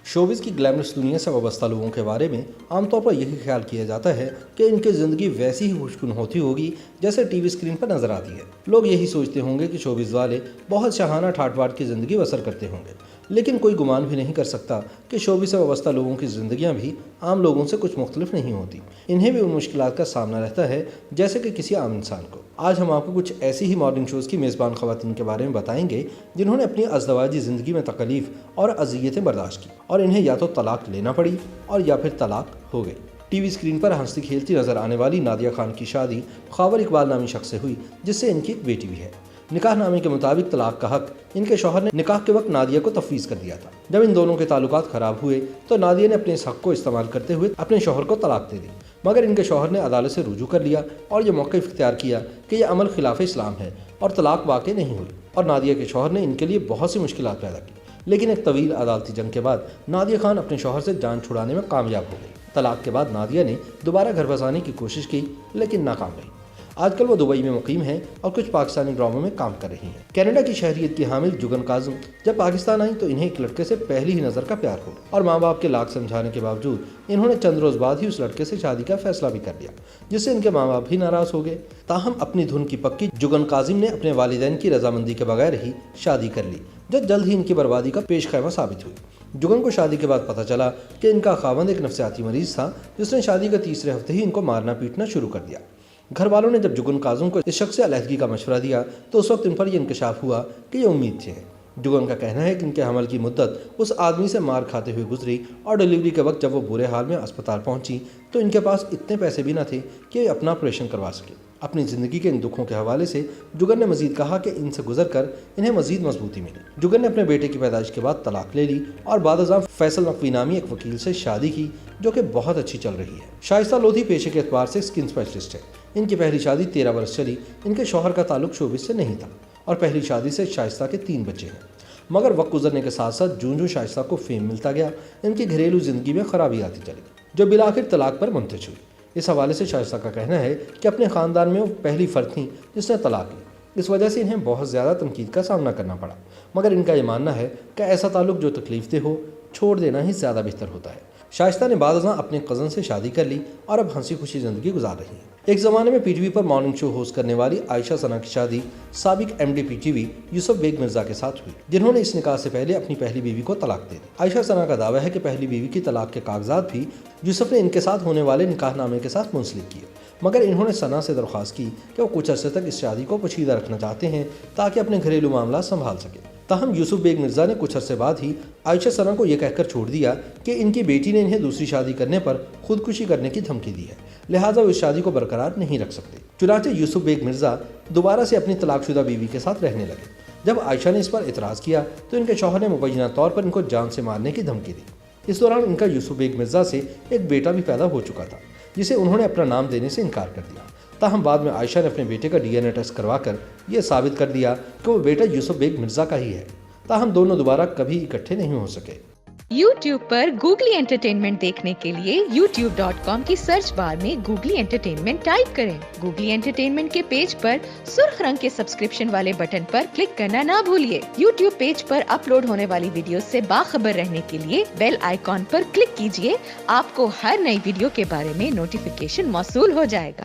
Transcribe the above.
Showbiz की glamorous दुनिया से वाबस्ता लोगों के बारे में आमतौर पर यही ख्याल किया जाता है कि इनकी ज़िंदगी वैसी ही खुशकुन होती होगी जैसे टीवी स्क्रीन पर नजर आती है। लोग यही सोचते होंगे कि शोबिस वाले बहुत शहाना ठाट बाट की ज़िंदगी बसर करते होंगे, लेकिन कोई गुमान भी नहीं कर सकता कि शोबिस से वाबस्ता लोगों की ज़िंदगियाँ भी आम लोगों से कुछ मुख्तलिफ नहीं होती। इन्हें भी उन मुश्किलात का सामना रहता है जैसे कि किसी आम इंसान को। आज हम आपको कुछ ऐसी ही मॉर्निंग शोज़ की मेज़बान ख़वातीन के बारे में बताएंगे जिन्होंने अपनी अज़दवाजी ज़िंदगी में तकलीफ़ और अज़ियतें बर्दाश्त की और इन्हें या तो तलाक लेना पड़ी और या फिर तलाक हो गई। टीवी स्क्रीन पर हंसती खेलती नजर आने वाली नादिया खान की शादी ख़ावर इकबाल नामी शख्स से हुई, जिससे इनकी एक बेटी भी है। निकाह नामे के मुताबिक तलाक का हक इनके शौहर ने निकाह के वक्त नादिया को तफवीज़ कर दिया था। जब इन दोनों के ताल्लुकात ख़राब हुए तो नादिया ने अपने इस हक को इस्तेमाल करते हुए अपने शौहर को तलाक दे दी, मगर इनके शौहर ने अदालत से रुजू कर लिया और ये मौक़िफ़ इख्तियार किया कि यह अमल खिलाफ इस्लाम है और तलाक वाक़ई नहीं हुई। और नादिया के शौहर ने इनके लिए बहुत सी मुश्किलात पैदा की, लेकिन एक तवील अदालती जंग के बाद नादिया खान अपने शौहर से जान छुड़ाने में कामयाब हो गई। तलाक के बाद नादिया ने दोबारा घर बसाने की कोशिश की, लेकिन नाकाम रही। आजकल वो दुबई में मुकीम हैं और कुछ पाकिस्तानी ड्रामों में काम कर रही हैं। कनाडा की शहरियत की हामिल जुगन काज़िम जब पाकिस्तान आई तो इन्हें एक लड़के से पहली ही नज़र का प्यार हो और माँ बाप के लाख समझाने के बावजूद इन्होंने चंद रोज़ बाद ही उस लड़के से शादी का फैसला भी कर लिया, जिससे इनके माँ बाप भी नाराज़ हो गए। ताहम अपनी धुन की पक्की जुगन काज़िम ने अपने वालिदैन की रजामंदी के बगैर ही शादी कर ली, जो जल्द ही इनकी बर्बादी का पेश खैमा साबित हुई। जुगन को शादी के बाद पता चला कि इनका खावंद एक नफसियाती मरीज था, जिसने शादी के तीसरे हफ्ते ही इनको मारना पीटना शुरू कर दिया। घर वालों ने जब जुगन काज़िम को इस शख्स से अलहदगी का मशवरा दिया तो उस वक्त इन पर यह इंकशाफ हुआ कि ये उम्मीद थे। जुगन का कहना है कि इनके हमल की मुद्दत उस आदमी से मार खाते हुए गुजरी और डिलीवरी के वक्त जब वो बुरे हाल में अस्पताल पहुंची तो इनके पास इतने पैसे भी न थे कि वे अपना ऑपरेशन करवा सके। अपनी ज़िंदगी के इन दुखों के हवाले से जुगन ने मजीद कहा कि इनसे गुजर कर इन्हें मजीद मजबूती मिली। जुगन ने अपने बेटे की पैदाइश के बाद तलाक ले ली और बाद फैसल नकवी नामी एक वकील से शादी की, जो कि बहुत अच्छी चल रही है। शाइस्ता लोधी पेशे के एतबार से स्किन स्पेशलिस्ट है। इनकी पहली शादी 13 बरस चली। इनके शौहर का ताल्लुक शोबिस से नहीं था और पहली शादी से शाइस्ता के 3 बच्चे हैं, मगर वक्त गुजरने के साथ साथ जूं शाइस्ता को फेम मिलता गया, इनकी घरेलू ज़िंदगी में खराबी आती चली, जो बिलाखिर तलाक पर मुंतज हुई। इस हवाले से शाइस्ता का कहना है कि अपने ख़ानदान में वो पहली फ़र्द थी जिसने तलाक ली। इस वजह से इन्हें बहुत ज़्यादा तनकीद का सामना करना पड़ा, मगर इनका ये मानना है कि ऐसा ताल्लुक जो तकलीफ दे हो छोड़ देना ही ज़्यादा बेहतर होता है। शाइस्ता ने बाद अपने कज़न से शादी कर ली और अब हंसी खुशी ज़िंदगी गुजार रही है। एक ज़माने में पीटीवी पर मॉर्निंग शो होस्ट करने वाली आयशा सना की शादी साबिक एमडी पीटीवी यूसुफ बेग मिर्ज़ा के साथ हुई, जिन्होंने इस निकाह से पहले अपनी पहली बीवी को तलाक दे दी। आयशा सना का दावा है कि पहली बीवी की तलाक के कागजात भी यूसुफ ने इनके साथ होने वाले निकाहनामे के साथ मुंसलिक किए, मगर इन्होंने सना से दरख्वास्त की कि वो कुछ अर्से तक इस शादी को पोशीदा रखना चाहते हैं ताकि अपने घरेलू मामला संभाल सके। ताहम यूसुफ बेग मिर्ज़ा ने कुछ अर्से बाद ही आयशा सना को यह कहकर छोड़ दिया कि इनकी बेटी ने इन्हें दूसरी शादी करने पर खुदकुशी करने की धमकी दी है, लिहाजा वो इस शादी को बरकरार नहीं रख सकते। चुनांचे यूसुफ बेग मिर्ज़ा दोबारा से अपनी तलाकशुदा बीवी के साथ रहने लगे। जब आयशा ने इस पर एतराज़ किया तो इनके शौहर ने मुबैना तौर पर इनको जान से मारने की धमकी दी। इस दौरान इनका यूसुफ बेग मिर्ज़ा से एक बेटा भी पैदा हो चुका था, जिसे उन्होंने अपना नाम देने से इनकार कर दिया। ताहम बाद में आयशा ने अपने बेटे का डीएनए टेस्ट करवाकर यह साबित कर दिया कि वो बेटा यूसुफ बेग मिर्ज़ा का ही है। ताहम दोनों दोबारा कभी इकट्ठे नहीं हो सके। YouTube पर गूगली एंटरटेनमेंट देखने के लिए youtube.com की सर्च बार में गूगली एंटरटेनमेंट टाइप करें। गूगली एंटरटेनमेंट के पेज पर सुर्ख रंग के सब्सक्रिप्शन वाले बटन पर क्लिक करना ना भूलिए। YouTube पेज पर अपलोड होने वाली वीडियो से बाखबर रहने के लिए बेल आइकॉन पर क्लिक कीजिए। आपको हर नई वीडियो के बारे में नोटिफिकेशन मौसूल हो जाएगा।